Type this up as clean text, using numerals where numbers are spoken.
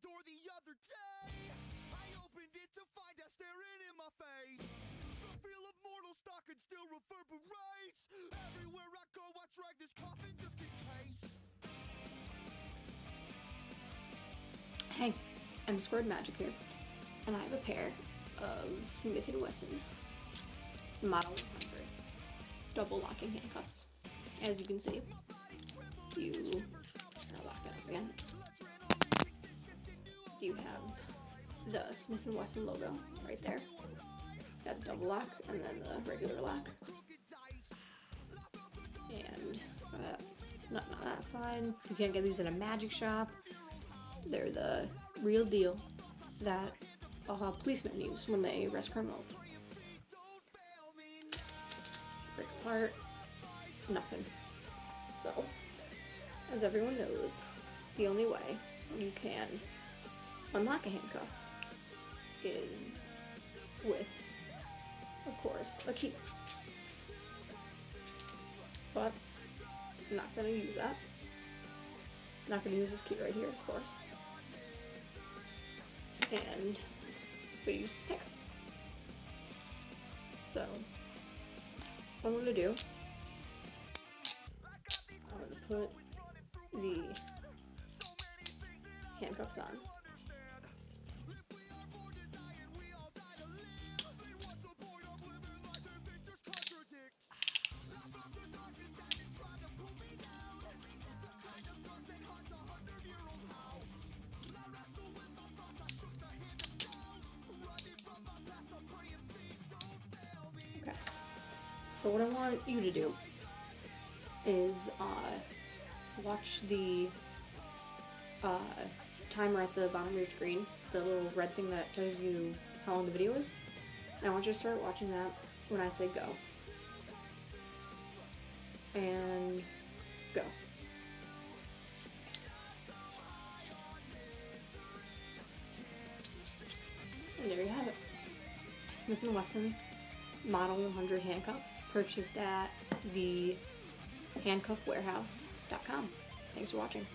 door the other day. I opened it to find out staring in my face. The feel of mortal stalking still reverberates. Everywhere I go, I drag this coffin just in case. Hey, I'm Squared Magic here, and I have a pair of Smith and Wesson Model 100 double locking handcuffs. As you can see, I'll lock that up again. You have the Smith and Wesson logo right there. Got the double lock and then the regular lock. And nothing on that side. You can't get these at a magic shop. They're the real deal that policemen use when they arrest criminals. Break apart, nothing. So, as everyone knows, the only way you can unlock a handcuff is with, of course, a key. But I'm not going to use that. I'm not going to use this key right here, of course. And we use a pick. So, what I'm going to do, I'm going to put the handcuffs on. Okay, so what I want you to do is watch the timer at the bottom of your screen, the little red thing that tells you how long the video is. And I want you to start watching that when I say go. And go. And there you have it. Smith & Wesson Model 100 handcuffs, purchased at the handcuffwarehouse.com. Thanks for watching.